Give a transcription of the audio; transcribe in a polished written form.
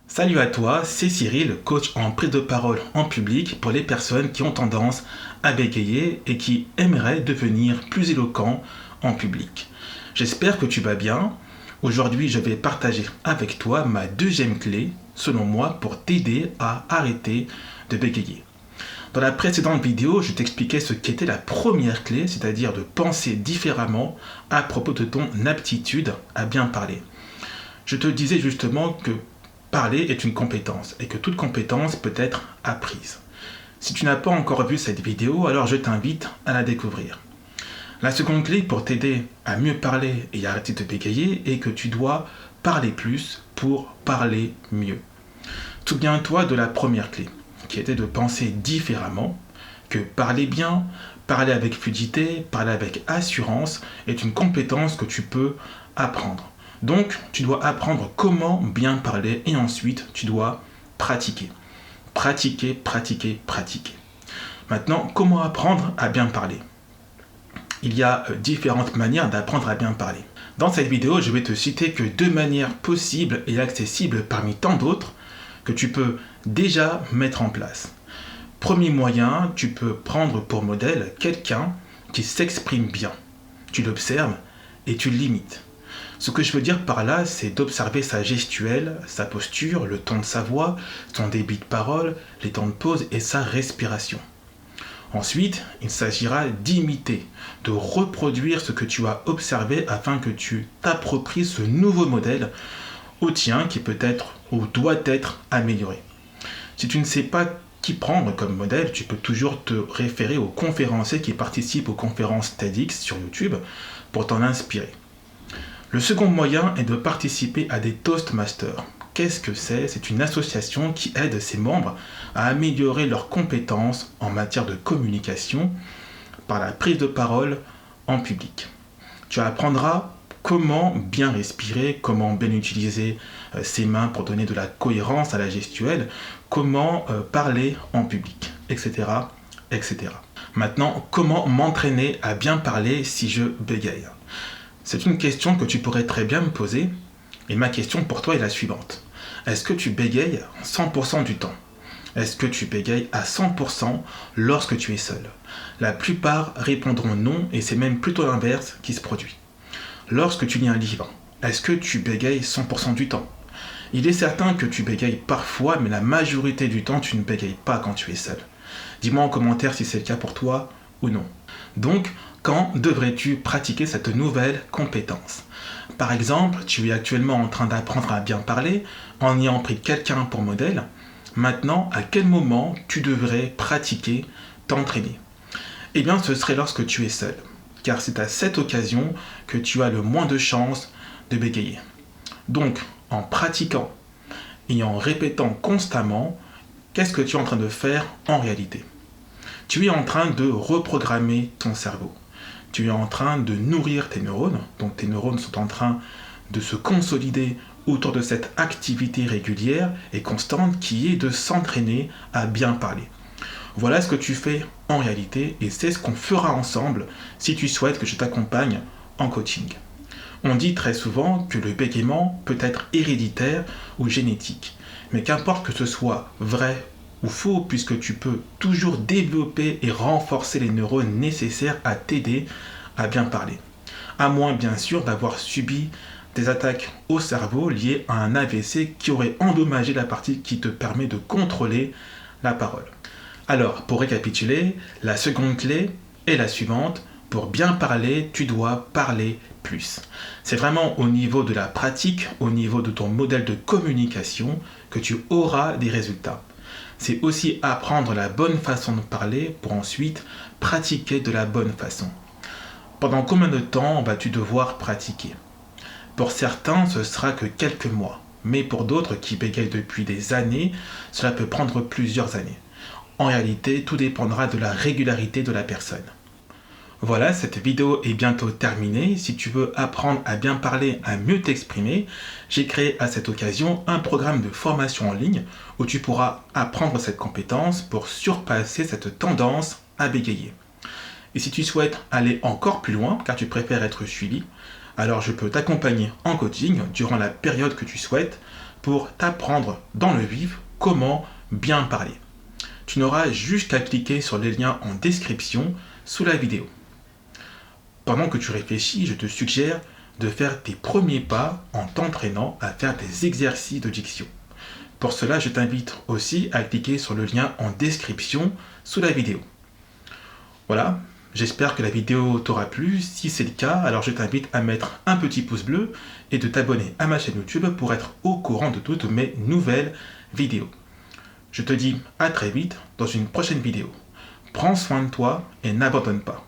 Salut à toi, c'est Cyril, coach en prise de parole en public pour les personnes qui ont tendance à bégayer et qui aimeraient devenir plus éloquents en public. J'espère que tu vas bien. Aujourd'hui, je vais partager avec toi ma deuxième clé, selon moi, pour t'aider à arrêter de bégayer. Dans la précédente vidéo, je t'expliquais ce qu'était la première clé, c'est-à-dire de penser différemment à propos de ton aptitude à bien parler. Je te disais justement que parler est une compétence et que toute compétence peut être apprise. Si tu n'as pas encore vu cette vidéo, alors je t'invite à la découvrir. La seconde clé pour t'aider à mieux parler et à arrêter de bégayer est que tu dois parler plus pour parler mieux. Souviens-toi de la première clé, qui était de penser différemment, que parler bien, parler avec fluidité, parler avec assurance est une compétence que tu peux apprendre. Donc, tu dois apprendre comment bien parler et ensuite, tu dois pratiquer. Pratiquer, pratiquer, pratiquer. Maintenant, comment apprendre à bien parler? Il y a différentes manières d'apprendre à bien parler. Dans cette vidéo, je vais te citer que deux manières possibles et accessibles parmi tant d'autres que tu peux déjà mettre en place. Premier moyen, tu peux prendre pour modèle quelqu'un qui s'exprime bien. Tu l'observes et tu l'imites. Ce que je veux dire par là, c'est d'observer sa gestuelle, sa posture, le ton de sa voix, son débit de parole, les temps de pause et sa respiration. Ensuite, il s'agira d'imiter, de reproduire ce que tu as observé afin que tu t'appropries ce nouveau modèle au tien qui peut être ou doit être amélioré. Si tu ne sais pas qui prendre comme modèle, tu peux toujours te référer aux conférenciers qui participent aux conférences TEDx sur YouTube pour t'en inspirer. Le second moyen est de participer à des Toastmasters. Qu'est-ce que c'est? C'est une association qui aide ses membres à améliorer leurs compétences en matière de communication par la prise de parole en public. Tu apprendras comment bien respirer, comment bien utiliser ses mains pour donner de la cohérence à la gestuelle, comment parler en public, etc., etc. Maintenant, comment m'entraîner à bien parler si je bégaye? C'est une question que tu pourrais très bien me poser, et ma question pour toi est la suivante. Est-ce que tu bégayes 100% du temps? Est-ce que tu bégayes à 100% lorsque tu es seul? La plupart répondront non, et c'est même plutôt l'inverse qui se produit. Lorsque tu lis un livre, est-ce que tu bégayes 100% du temps? Il est certain que tu bégayes parfois, mais la majorité du temps, tu ne bégayes pas quand tu es seul. Dis-moi en commentaire si c'est le cas pour toi ou non. Donc, quand devrais-tu pratiquer cette nouvelle compétence? Par exemple, tu es actuellement en train d'apprendre à bien parler en ayant pris quelqu'un pour modèle. Maintenant, à quel moment tu devrais pratiquer, t'entraîner? Eh bien, ce serait lorsque tu es seul, car c'est à cette occasion que tu as le moins de chances de bégayer. Donc, en pratiquant et en répétant constamment, qu'est-ce que tu es en train de faire en réalité? Tu es en train de reprogrammer ton cerveau. Tu es en train de nourrir tes neurones, donc tes neurones sont en train de se consolider autour de cette activité régulière et constante qui est de s'entraîner à bien parler. Voilà ce que tu fais en réalité et c'est ce qu'on fera ensemble si tu souhaites que je t'accompagne en coaching. On dit très souvent que le bégaiement peut être héréditaire ou génétique, mais qu'importe que ce soit vrai ou faux, puisque tu peux toujours développer et renforcer les neurones nécessaires à t'aider à bien parler. À moins bien sûr d'avoir subi des attaques au cerveau liées à un AVC qui aurait endommagé la partie qui te permet de contrôler la parole. Alors, pour récapituler, la seconde clé est la suivante. Pour bien parler, tu dois parler plus. C'est vraiment au niveau de la pratique, au niveau de ton modèle de communication que tu auras des résultats. C'est aussi apprendre la bonne façon de parler pour ensuite pratiquer de la bonne façon. Pendant combien de temps vas-tu devoir pratiquer? Pour certains, ce sera que quelques mois, mais pour d'autres qui bégayent depuis des années, cela peut prendre plusieurs années. En réalité, tout dépendra de la régularité de la personne. Voilà, cette vidéo est bientôt terminée. Si tu veux apprendre à bien parler, à mieux t'exprimer, j'ai créé à cette occasion un programme de formation en ligne où tu pourras apprendre cette compétence pour surpasser cette tendance à bégayer. Et si tu souhaites aller encore plus loin, car tu préfères être suivi, alors je peux t'accompagner en coaching durant la période que tu souhaites pour t'apprendre dans le vif comment bien parler. Tu n'auras juste qu'à cliquer sur les liens en description sous la vidéo. Pendant que tu réfléchis, je te suggère de faire tes premiers pas en t'entraînant à faire des exercices de diction. Pour cela, je t'invite aussi à cliquer sur le lien en description sous la vidéo. Voilà, j'espère que la vidéo t'aura plu. Si c'est le cas, alors je t'invite à mettre un petit pouce bleu et de t'abonner à ma chaîne YouTube pour être au courant de toutes mes nouvelles vidéos. Je te dis à très vite dans une prochaine vidéo. Prends soin de toi et n'abandonne pas.